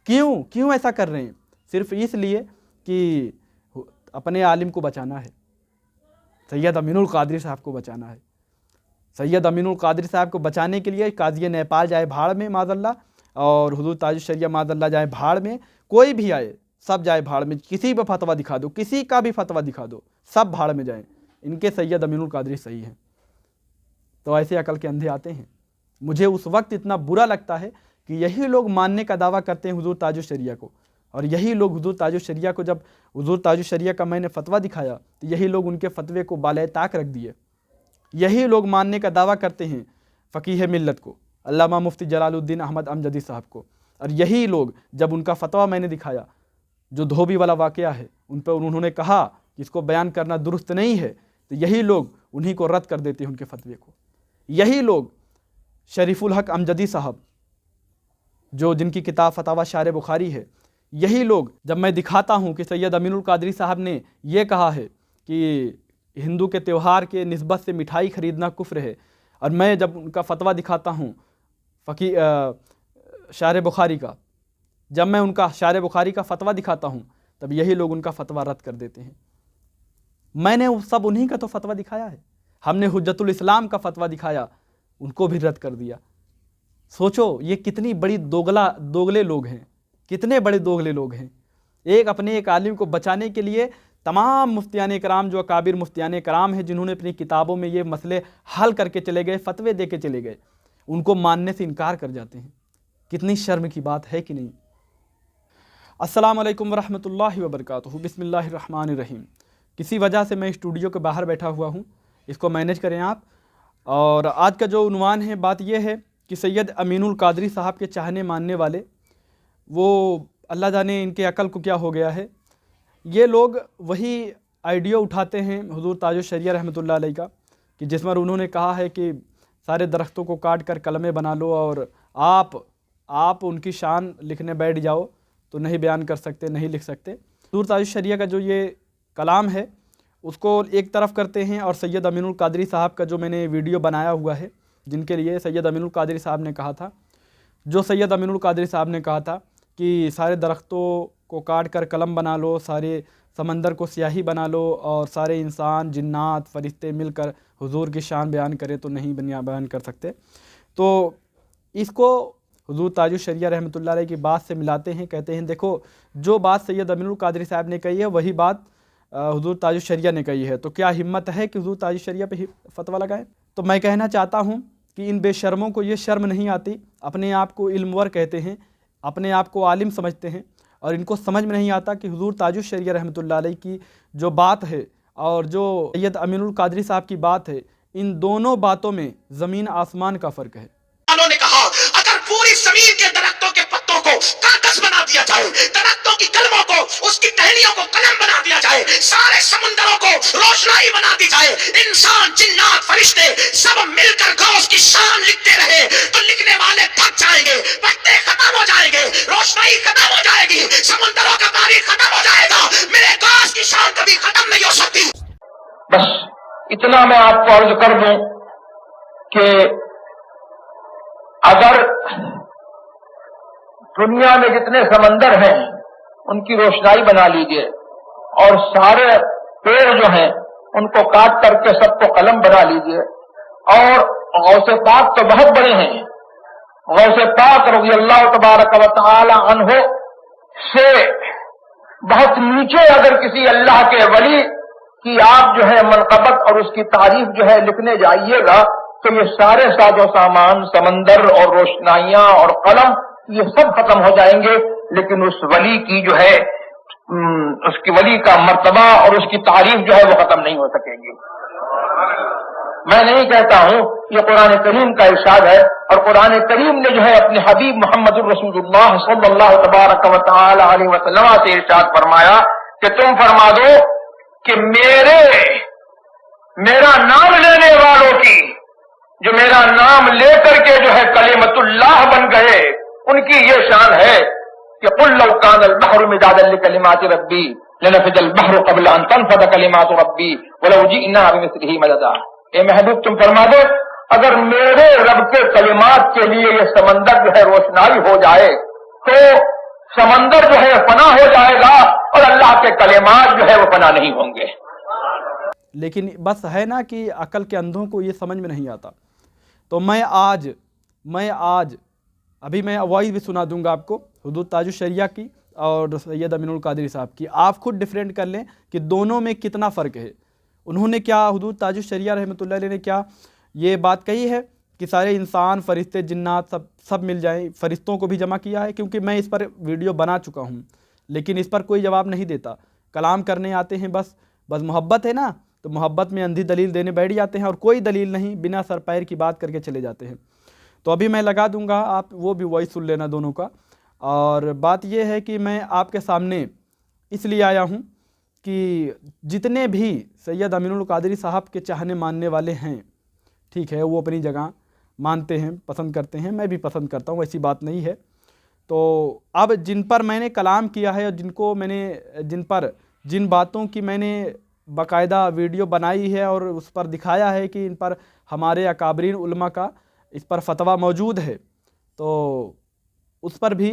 क्यों क्यों ऐसा कर रहे हैं? सिर्फ इसलिए कि अपने आलिम को बचाना है, सैयद अमीनुल कादरी साहब को बचाना है। सैयद अमीनुल कादरी साहब को बचाने के लिए काजी नेपाल जाए भाड़ में माज़अल्लाह, और हुजूर ताजुश शरिया माज़अल्लाह जाए भाड़ में, कोई भी आए सब जाए भाड़ में। किसी भी फतवा दिखा दो, किसी का भी फतवा दिखा दो, सब भाड़ में जाएं। इनके सैयद अमीनुल कादरी सही हैं। तो ऐसे अकल के अंधे आते हैं। मुझे उस वक्त इतना बुरा लगता है कि यही लोग मानने का दावा करते हैं हुजूर ताजुश शरिया को, और यही लोग हुजूर ताजुश शरिया को, जब हुजूर ताजुश शरिया का मैंने फतवा दिखाया तो यही लोग उनके फतवे को बाले ताक रख दिए। यही लोग मानने का दावा करते हैं फ़कीह मिल्लत को, अल्लामा मुफ्ती जलालुद्दीन अहमद अमजदी साहब को, और यही लोग जब उनका फतवा मैंने दिखाया जो धोबी वाला वाक़या है, उन पर उन्होंने कहा कि इसको बयान करना दुरुस्त नहीं है, तो यही लोग उन्हीं को रद्द कर देते हैं उनके फतवे को। यही लोग शरीफुल हक अमजदी साहब जो जिनकी किताब फतावा शार बुखारी है, यही लोग जब मैं दिखाता हूँ कि सैयद अमीनुल कादरी साहब ने ये कहा है कि हिंदू के त्यौहार के निस्बत से मिठाई ख़रीदना कुफ्र है, और मैं जब उनका फतवा दिखाता हूँ शार बुखारी का, जब मैं उनका शार बुखारी का फतवा दिखाता हूँ, तब यही लोग उनका फतवा रद्द कर देते हैं। मैंने सब उन्हीं का तो फतवा दिखाया है। हमने हुज्जतुल इस्लाम का फतवा दिखाया, उनको भी रद्द कर दिया। सोचो ये कितनी बड़ी दोगले लोग हैं, कितने बड़े दोगले लोग हैं। एक अपने एक आलिम को बचाने के लिए तमाम मुफ्तियान कराम जो अकाबिर मुफ्तियान कराम हैं, जिन्होंने अपनी किताबों में ये मसले हल करके चले गए, फतवे दे के चले गए, उनको मानने से इनकार कर जाते हैं। कितनी शर्म की बात है कि नहीं। अस्सलाम वालेकुम वरहमतुल्लाहि वबरकातुहू। बिस्मिल्लाहिर्रहमानिर्रहीम। किसी वजह से मैं स्टूडियो के बाहर बैठा हुआ हूँ, इसको मैनेज करें आप। और आज का जो उन्वान है, बात यह है कि सैयद अमीनुल कादरी साहब के चाहने मानने वाले, वो अल्लाह जाने इनके अकल को क्या हो गया है, ये लोग वही आइडिया उठाते हैं हुजूर ताजुश शरिया रहमतुल्लाह अलैह का, कि जिसमें उन्होंने कहा है कि सारे दरख्तों को काट कर कलमे बना लो, और आप उनकी शान लिखने बैठ जाओ तो नहीं बयान कर सकते, नहीं लिख सकते। हुजूर ताजुश शरिया का जो ये कलाम है उसको एक तरफ करते हैं, और सैयद अमीनुल कादरी साहब का जो मैंने वीडियो बनाया हुआ है, जिनके लिए सैयद अमीनुल कादरी साहब ने कहा था, जो सैयद अमीनुल कादरी साहब ने कहा था कि सारे दरख्तों को काट कर कलम बना लो, सारे समंदर को स्याही बना लो, और सारे इंसान जिन्नात फरिश्ते मिलकर हुजूर की शान बयान करें तो नहीं बयान कर सकते। तो इसको हुजूर ताजुश शरिया रहमतुल्लाह अलैह की बात से मिलाते हैं, कहते हैं देखो जो बात सैयद अमीनुल कादरी साहब ने कही है वही बात हुजूर ताजुश शरिया ने कही है, तो क्या हिम्मत है कि हुजूर ताजुश शरिया पे फतवा लगाएं। तो मैं कहना चाहता हूँ कि इन बेशर्मों को ये शर्म नहीं आती, अपने आप को इल्मवर कहते हैं, अपने आप को आलिम समझते हैं, और इनको समझ में नहीं आता कि हुजूर ताजुश शरिया रहमतुल्लाह अलैह की जो बात है और जो सैयद अमीनुल कादरी साहब की बात है, इन दोनों बातों में ज़मीन आसमान का फ़र्क है। ने कहा अगर पूरी जमीन के दरख्तों के पत्तों को कागज बना दिया जाए, दरख्तों की कलमों को, उसकी टहनियों को कलम बना दिया जाए, सारे समंदरों को रोशनाई बना दी जाए, इंसान जिन्नात फरिश्ते सब मिलकर गौस की शान लिखते रहे, तो लिखने वाले थक जाएंगे, पत्ते खत्म हो जाएंगे, रोशनाई खत्म हो जाएगी, समंदरों का पानी खत्म हो जाएगा, मेरे गौस की शान कभी खत्म नहीं हो सकती। बस इतना मैं आपको अर्ज कर दूं कि अगर दुनिया में जितने समंदर हैं उनकी रोशनाई बना लीजिए, और सारे पेड़ जो हैं उनको काट करके सबको कलम बना लीजिए, और गौसे पाक तो बहुत बड़े हैं, गौसे पाक रज़ी अल्लाह तबारक व तआला अन्हु से बहुत नीचे अगर किसी अल्लाह के वली की आप जो है मनक़बत और उसकी तारीफ जो है लिखने जाइएगा, तो ये सारे साजो सामान, समंदर और रोशनाइयां और कलम, ये सब खत्म हो जाएंगे, लेकिन उस वली की जो है उसकी वली का मर्तबा और उसकी तारीफ जो है वो खत्म नहीं हो सकेंगी। मैं नहीं कहता हूं, ये कुरान करीम का इरशाद है, और कुरान करीम ने जो है अपने हबीब मोहम्मद रसूलुल्लाह सल्लल्लाहु तबारक व तआला अलैहि वसल्लम से इरशाद फरमाया कि तुम फरमा दो कि मेरा नाम लेने वालों की, जो मेरा नाम लेकर के जो है कलिमतुल्लाह बन गए, उनकी ये शान है कि कुल लौ कानल बहरु मिदादन लिकलिमाति रब्बी लनफजल बहरु क़ब्ल अन तनफद कलिमातु रब्बी वलौ जिअना बिमिस्लिही मददा। ए महबूब तुम फरमा दो, अगर मेरे रब के कलिमात के लिए ये समंदर जो है रोशनाई हो जाए, तो समंदर जो है फना हो जाएगा और अल्लाह के कलेमात जो है वो फना नहीं होंगे। लेकिन बस है ना कि अकल के अंधों को ये समझ में नहीं आता। तो मैं आज अभी मैं वॉइस भी सुना दूंगा आपको हुदूद ताजुश शरिया की और सैयद अमीनुल कादरी साहब की। आप खुद डिफरेंट कर लें कि दोनों में कितना फ़र्क है। उन्होंने क्या, हुदूद ताजुश शरिया रहमतुल्लाह अलैह ने क्या ये बात कही है कि सारे इंसान, फरिश्ते, जिन्नात सब मिल जाएं, फरिश्तों को भी जमा किया है? क्योंकि मैं इस पर वीडियो बना चुका हूँ, लेकिन इस पर कोई जवाब नहीं देता। कलाम करने आते हैं, बस मोहब्बत है ना, तो मोहब्बत में अंधी दलील देने बैठ जाते हैं और कोई दलील नहीं, बिना सर पैर की बात करके चले जाते हैं। तो अभी मैं लगा दूंगा, आप वो भी वॉइस सुन लेना दोनों का। और बात यह है कि मैं आपके सामने इसलिए आया हूँ कि जितने भी सैयद अमीनुल कादरी साहब के चाहने मानने वाले हैं, ठीक है, वो अपनी जगह मानते हैं, पसंद करते हैं, मैं भी पसंद करता हूँ, ऐसी बात नहीं है। तो अब जिन पर मैंने कलाम किया है और जिन बातों की मैंने बाकायदा वीडियो बनाई है और उस पर दिखाया है कि इन पर हमारे अकाबरीन उलमा का इस पर फतवा मौजूद है, तो उस पर भी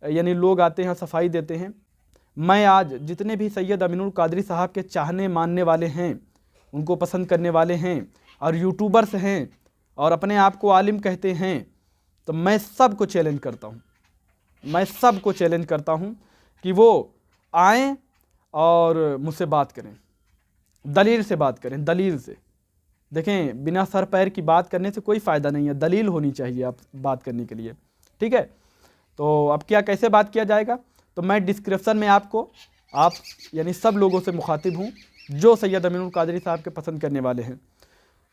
यानी लोग आते हैं, सफाई देते हैं। मैं आज जितने भी सैयद अमीनुल कादरी साहब के चाहने मानने वाले हैं, उनको पसंद करने वाले हैं और यूट्यूबर्स हैं और अपने आप को आलिम कहते हैं, तो मैं सबको चैलेंज करता हूँ कि वो आएँ और मुझसे बात करें, दलील से बात करें, दलील से। देखें, बिना सर पैर की बात करने से कोई फ़ायदा नहीं है, दलील होनी चाहिए आप बात करने के लिए, ठीक है। तो अब कैसे बात किया जाएगा, तो मैं डिस्क्रिप्शन में आप यानी सब लोगों से मुखातिब हूँ जो सैयद अमीनुल कादरी साहब के पसंद करने वाले हैं।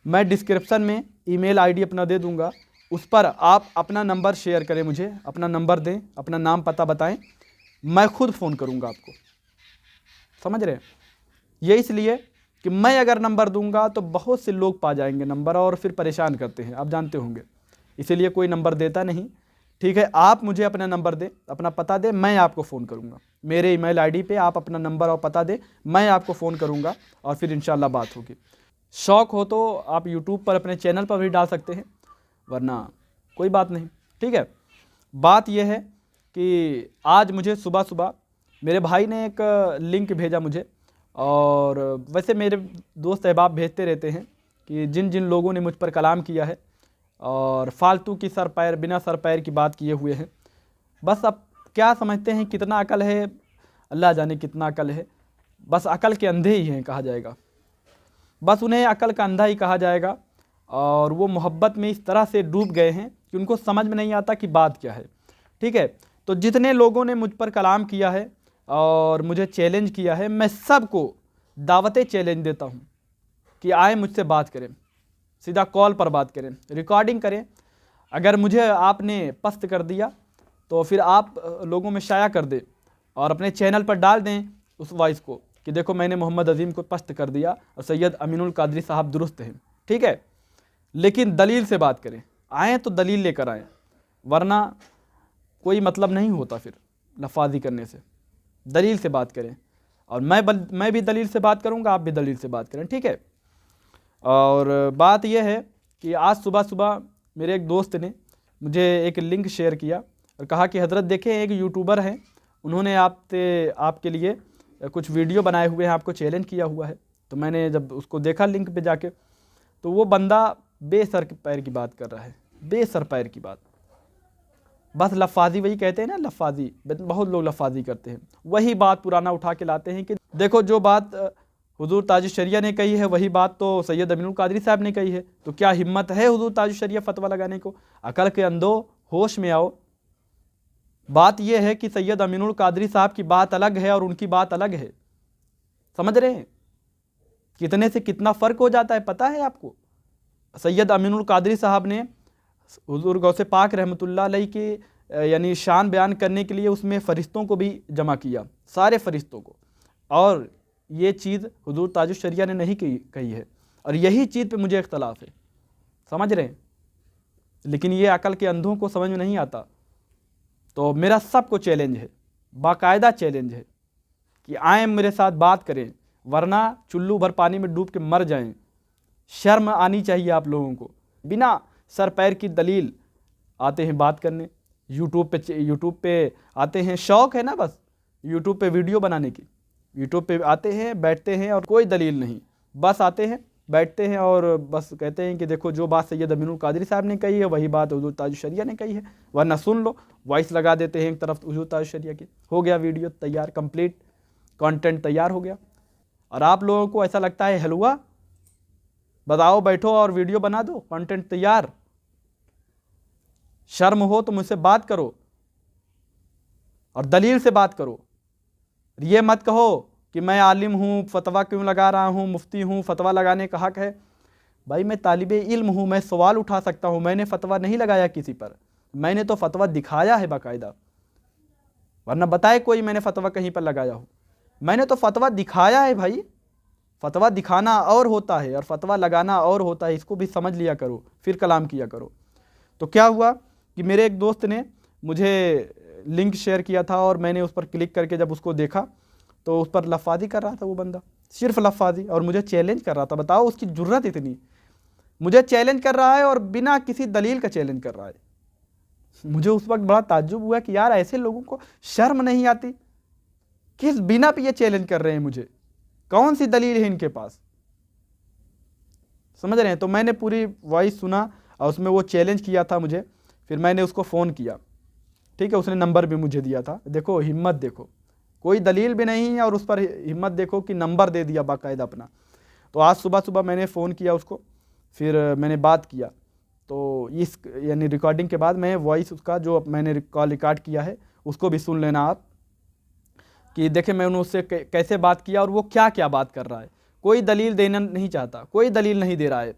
मैं डिस्क्रिप्शन में ईमेल आईडी अपना दे दूँगा, उस पर आप अपना नंबर शेयर करें, मुझे अपना नंबर दें, अपना नाम पता बताएं, मैं खुद फ़ोन करूँगा आपको। समझ रहे हैं? ये इसलिए कि मैं अगर नंबर दूंगा तो बहुत से लोग पा जाएंगे नंबर और फिर परेशान करते हैं, आप जानते होंगे, इसीलिए कोई नंबर देता नहीं, ठीक है। आप मुझे अपना नंबर दें, अपना पता दें, मैं आपको फ़ोन करूंगा। मेरे ईमेल आईडी पे आप अपना नंबर और पता दें, मैं आपको फ़ोन करूंगा और फिर इंशाल्लाह बात होगी। शौक़ हो तो आप यूट्यूब पर अपने चैनल पर भी डाल सकते हैं, वरना कोई बात नहीं, ठीक है। बात यह है कि आज मुझे सुबह मेरे भाई ने एक लिंक भेजा मुझे, और वैसे मेरे दोस्त अहबाब भेजते रहते हैं कि जिन जिन लोगों ने मुझ पर कलाम किया है और फालतू की बिना सर पैर की बात किए हुए हैं, बस अब क्या समझते हैं कितना अकल है, अल्लाह जाने कितना अकल है, बस अकल के अंधे ही हैं कहा जाएगा, बस उन्हें अकल का अंधा ही कहा जाएगा। और वो मोहब्बत में इस तरह से डूब गए हैं कि उनको समझ में नहीं आता कि बात क्या है, ठीक है। तो जितने लोगों ने मुझ पर कलाम किया है और मुझे चैलेंज किया है, मैं सबको दावत चैलेंज देता हूं कि आए मुझसे बात करें, सीधा कॉल पर बात करें, रिकॉर्डिंग करें। अगर मुझे आपने पस्त कर दिया तो फिर आप लोगों में शाया कर दें और अपने चैनल पर डाल दें उस वॉइस को कि देखो मैंने मोहम्मद अजीम को पस्त कर दिया और सैयद अमीनुल कादरी साहब दुरुस्त हैं, ठीक है। लेकिन दलील से बात करें, आएँ तो दलील लेकर आएँ, वरना कोई मतलब नहीं होता फिर लफाजी करने से। दलील से बात करें और मैं भी दलील से बात करूंगा, आप भी दलील से बात करें, ठीक है। और बात यह है कि आज सुबह मेरे एक दोस्त ने मुझे एक लिंक शेयर किया और कहा कि हज़रत देखें, एक यूट्यूबर हैं, उन्होंने आपके लिए कुछ वीडियो बनाए हुए हैं, आपको चैलेंज किया हुआ है। तो मैंने जब उसको देखा लिंक पे जाके, तो वो बंदा बेसर पैर की बात कर रहा है, बेसर पैर की बात, बस लफाजी, वही कहते हैं ना लफाजी, बहुत लोग लफाजी करते हैं, वही बात पुराना उठा के लाते हैं कि देखो जो बात हुजूर ताजुश शरिया ने कही है वही बात तो सैयद अमीनुल कादरी साहब ने कही है। तो क्या हिम्मत है हुजूर ताजुश शरिया फतवा लगाने को? अकल के अंधो, होश में आओ। बात यह है कि सैयद अमीनुल कादरी साहब की बात अलग है और उनकी बात अलग है, समझ रहे हैं? कितने से कितना फ़र्क हो जाता है पता है आपको? सैयद अमीनुल कादरी साहब ने हुजूर गौसे पाक रहमतुल्लाह अलैह की यानी शान बयान करने के लिए उसमें फ़रिश्तों को भी जमा किया, सारे फ़रिश्तों को, और ये चीज़ हुजूर ताजुश शरिया ने नहीं कही है, और यही चीज़ पे मुझे इख्तलाफ है, समझ रहे हैं? लेकिन ये अकल के अंधों को समझ में नहीं आता। तो मेरा सबको चैलेंज है, बाकायदा चैलेंज है कि आएँ मेरे साथ बात करें, वरना चुल्लू भर पानी में डूब के मर जाएं। शर्म आनी चाहिए आप लोगों को, बिना सर पैर की दलील आते हैं बात करने, यूट्यूब पे आते हैं, शौक़ है ना बस यूट्यूब पे वीडियो बनाने की। यूट्यूब पे आते हैं, बैठते हैं और कोई दलील नहीं, बस आते हैं, बैठते हैं और बस कहते हैं कि देखो जो बात सैयद अमीनुल कादरी साहब ने कही है वही बात हुजूर ताजुल शरिया ने कही है, वरना सुन लो। वॉइस लगा देते हैं एक तरफ हुजूर ताजुल शरिया की, हो गया वीडियो तैयार, कंप्लीट कंटेंट तैयार हो गया। और आप लोगों को ऐसा लगता है हलवा, बताओ बैठो और वीडियो बना दो, कंटेंट तैयार। शर्म हो तो मुझसे बात करो और दलील से बात करो। ये मत कहो कि मैं आलिम हूँ, फतवा क्यों लगा रहा हूँ, मुफ्ती हूँ, फतवा लगाने का हक है। भाई मैं तालिबे इल्म हूँ, मैं सवाल उठा सकता हूँ, मैंने फतवा नहीं लगाया किसी पर, मैंने तो फतवा दिखाया है बाकायदा, वरना बताए कोई मैंने फतवा कहीं पर लगाया हो। मैंने तो फतवा दिखाया है भाई, फतवा दिखाना और होता है और फतवा लगाना और होता है, इसको भी समझ लिया करो, फिर कलाम किया करो। तो क्या हुआ कि मेरे एक दोस्त ने मुझे लिंक शेयर किया था और मैंने उस पर क्लिक करके जब उसको देखा तो उस पर लफाजी कर रहा था वो बंदा, सिर्फ लफाजी, और मुझे चैलेंज कर रहा था। बताओ उसकी जुर्रत इतनी, मुझे चैलेंज कर रहा है और बिना किसी दलील का चैलेंज कर रहा है। मुझे उस वक्त बड़ा ताज्जुब हुआ कि यार ऐसे लोगों को शर्म नहीं आती, किस बिना पे ये चैलेंज कर रहे हैं मुझे, कौन सी दलील है इनके पास, समझ रहे हैं। तो मैंने पूरी वॉइस सुना और उसमें वो चैलेंज किया था मुझे, फिर मैंने उसको फ़ोन किया, ठीक है, उसने नंबर भी मुझे दिया था। देखो हिम्मत देखो, कोई दलील भी नहीं है और उस पर हिम्मत देखो कि नंबर दे दिया बाकायदा अपना। तो आज सुबह सुबह मैंने फ़ोन किया उसको, फिर मैंने बात किया। तो इस यानी रिकॉर्डिंग के बाद मैं वॉइस उसका जो मैंने कॉल रिकॉर्ड किया है उसको भी सुन लेना आप, कि देखें मैंने उससे कैसे बात किया और वो क्या क्या बात कर रहा है। कोई दलील देना नहीं चाहता, कोई दलील नहीं दे रहा है,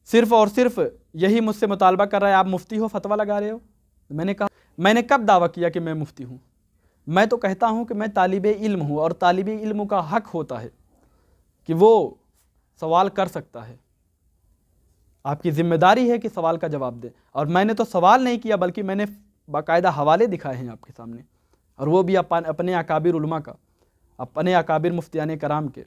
सिर्फ और सिर्फ यही मुझसे मुतालबा कर रहा है, आप मुफ्ती हो, फतवा लगा रहे हो। मैंने कहा, मैंने कब दावा किया कि मैं मुफ्ती हूँ? मैं तो कहता हूँ कि मैं तालिबे इल्म हूँ और तालिबे इल्म का हक होता है कि वो सवाल कर सकता है, आपकी ज़िम्मेदारी है कि सवाल का जवाब दे। और मैंने तो सवाल नहीं किया बल्कि मैंने बाकायदा हवाले दिखाए हैं आपके सामने, और वो भी अपने अकाबिर उलमा का, अपने अकाबिर मुफ्तियान कराम के।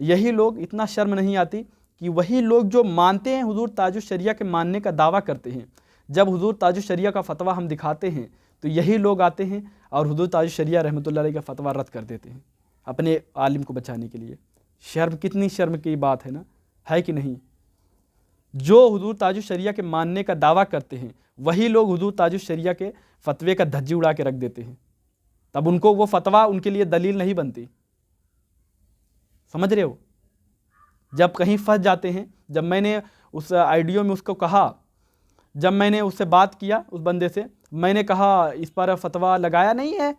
यही लोग, इतना शर्म नहीं आती कि वही लोग जो मानते हैं हुजूर ताजुल शरिया के मानने का दावा करते हैं, जब हुजूर ताजुल शरिया का फतवा हम दिखाते हैं तो यही लोग आते हैं और हुजूर ताजुल शरिया रहमतुल्लाह अलैह का फतवा रद्द कर देते हैं अपने आलिम को बचाने के लिए। शर्म, कितनी शर्म की बात है ना, है कि नहीं? जो हुजूर ताजुल शरिया के मानने का दावा करते हैं वही लोग हुजूर ताजुल शरिया के फतवे का धज्जी उड़ा के रख देते हैं, तब उनको वो फतवा उनके लिए दलील नहीं बनती। समझ रहे हो? जब कहीं फंस जाते हैं, जब मैंने उस आइडियो में उसको कहा, जब मैंने उससे बात किया उस बंदे से, मैंने कहा इस पर फतवा लगाया नहीं है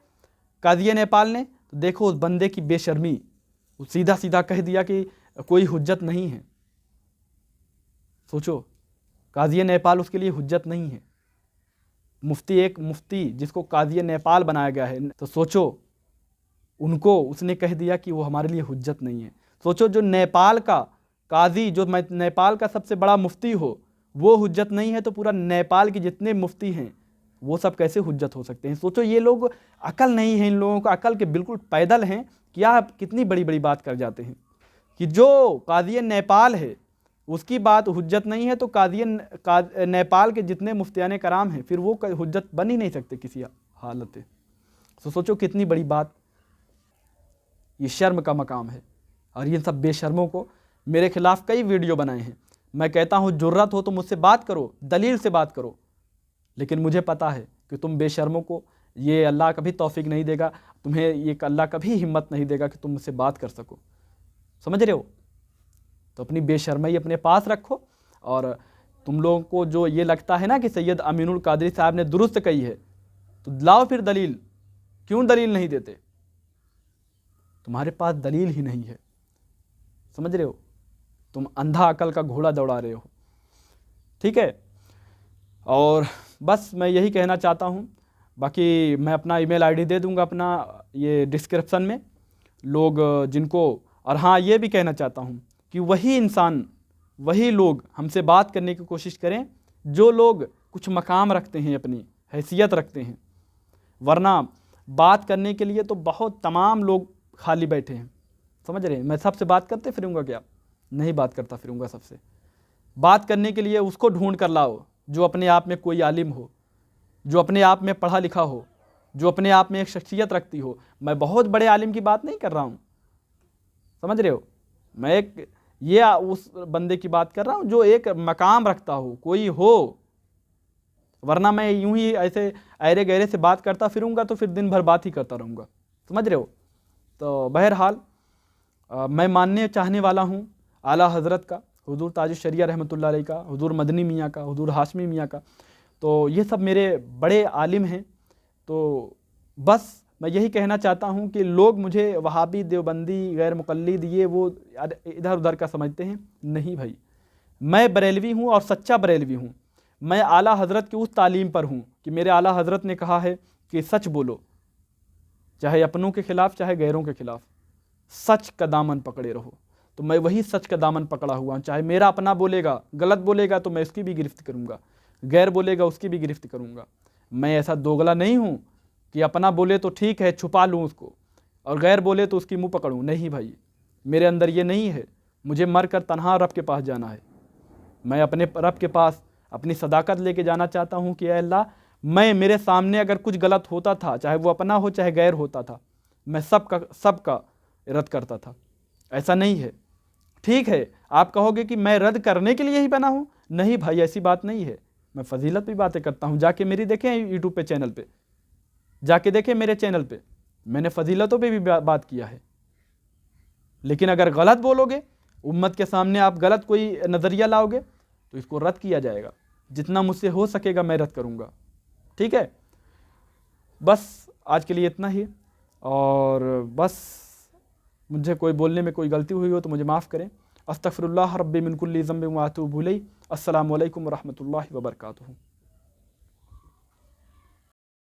काजी नेपाल ने, तो देखो उस बंदे की बेशर्मी, वो सीधा सीधा कह दिया कि कोई हुज्जत नहीं है। सोचो, काजी नेपाल उसके लिए हुज्जत नहीं है। मुफ्ती, एक मुफ्ती जिसको काजी नेपाल बनाया गया है, तो सोचो उनको उसने कह दिया कि वो हमारे लिए हुज्जत नहीं है। सोचो, जो नेपाल का काजी, जो नेपाल का सबसे बड़ा मुफ्ती हो, वो हुज्जत नहीं है, तो पूरा नेपाल के जितने मुफ्ती हैं वो सब कैसे हुज्जत हो सकते हैं? सोचो, ये लोग, अकल नहीं है इन लोगों को, अकल के बिल्कुल पैदल हैं। क्या कितनी बड़ी बड़ी बात कर जाते हैं कि जो काजी नेपाल है उसकी बात हुज्जत नहीं है, तो काजी नेपाल के जितने मुफ्तियान कराम हैं फिर वो हुज्जत बन ही नहीं सकते किसी हालत में। तो सोचो कितनी बड़ी बात, ये शर्म का मकाम है। और ये सब बेशर्मों को मेरे खिलाफ कई वीडियो बनाए हैं। मैं कहता हूँ जुर्रत हो तो मुझसे बात करो, दलील से बात करो, लेकिन मुझे पता है कि तुम बेशर्मों को ये अल्लाह कभी तौफीक नहीं देगा, तुम्हें ये अल्लाह कभी हिम्मत नहीं देगा कि तुम मुझसे बात कर सको। समझ रहे हो? तो अपनी बेशर्मी अपने पास रखो। और तुम लोगों को जो ये लगता है ना कि सैयद अमीनुल कादरी साहब ने दुरुस्त कही है, तो लाओ फिर दलील। क्यों दलील नहीं देते? तुम्हारे पास दलील ही नहीं है। समझ रहे हो? तुम अंधा अकल का घोड़ा दौड़ा रहे हो। ठीक है, और बस मैं यही कहना चाहता हूँ। बाकी मैं अपना ईमेल आईडी दे दूँगा अपना ये डिस्क्रिप्शन में, लोग जिनको, और हाँ ये भी कहना चाहता हूँ कि वही इंसान, वही लोग हमसे बात करने की कोशिश करें जो लोग कुछ मकाम रखते हैं, अपनी हैसियत रखते हैं, वरना बात करने के लिए तो बहुत तमाम लोग खाली बैठे हैं। समझ रहे हैं? मैं सबसे बात करते फिरूँगा क्या? नहीं बात करता फिरूँगा सबसे। बात करने के लिए उसको ढूंढ कर लाओ जो अपने आप में कोई आलिम हो, जो अपने आप में पढ़ा लिखा हो, जो अपने आप में एक शख्सियत रखती हो। मैं बहुत बड़े आलिम की बात नहीं कर रहा हूँ, समझ रहे हो, मैं एक ये उस बंदे की बात कर रहा हूँ जो एक मकाम रखता हो, कोई हो। वरना मैं यूं ही ऐसे ऐरे गहरे से बात करता फिरूंगा तो फिर दिन भर बात ही करता रहूँगा, समझ रहे हो। तो बहरहाल मैं मानने चाहने वाला हूँ आला हज़रत का, हुजूर ताज शरिया रहमतुल्लाह अलैह का, हुजूर मदनी मियाँ का, हुजूर हाशमी मियाँ का। तो ये सब मेरे बड़े आलिम हैं। तो बस मैं यही कहना चाहता हूँ कि लोग मुझे वहाबी, देवबंदी, गैर मुक़ल्लिद ये वो इधर उधर का समझते हैं। नहीं भाई, मैं बरेलवी हूँ और सच्चा बरेलवी हूँ। मैं आला हज़रत की उस तालीम पर हूँ कि मेरे आला हज़रत ने कहा है कि सच बोलो, चाहे अपनों के ख़िलाफ़ चाहे गैरों के ख़िलाफ़, सच का दामन पकड़े रहो। तो मैं वही सच का दामन पकड़ा हुआ हूँ। चाहे मेरा अपना बोलेगा, गलत बोलेगा तो मैं उसकी भी गिरफ्त करूँगा, गैर बोलेगा उसकी भी गिरफ्त करूँगा। मैं ऐसा दोगला नहीं हूँ कि अपना बोले तो ठीक है छुपा लूँ उसको, और गैर बोले तो उसकी मुँह पकड़ूँ। नहीं भाई, मेरे अंदर ये नहीं है। मुझे मर कर तन्हा रब के पास जाना है। मैं अपने रब के पास अपनी सदाकत लेके जाना चाहता हूँ कि अल्लाह, मैं मेरे सामने अगर कुछ गलत होता था, चाहे वो अपना हो चाहे गैर होता था, मैं सबका रद्द करता था। ऐसा नहीं है। ठीक है, आप कहोगे कि मैं रद्द करने के लिए ही बना हूँ। नहीं भाई, ऐसी बात नहीं है। मैं फजीलत भी बातें करता हूँ। जाके मेरी देखें यूट्यूब पे चैनल पे, जाके देखें मेरे चैनल पे, मैंने फजीलतों पे भी बात किया है। लेकिन अगर गलत बोलोगे, उम्मत के सामने आप गलत कोई नज़रिया लाओगे तो इसको रद्द किया जाएगा। जितना मुझसे हो सकेगा मैं रद्द करूँगा। ठीक है, बस आज के लिए इतना ही। और बस मुझे कोई बोलने में कोई गलती हुई हो तो मुझे माफ़ करें। अस्तगफिरुल्लाह रब्बी मिन कुल्ली ज़ंबिन व अतूबु इलैह। अस्सलामु अलैकुम व रहमतुल्लाहि व बरकातुहू।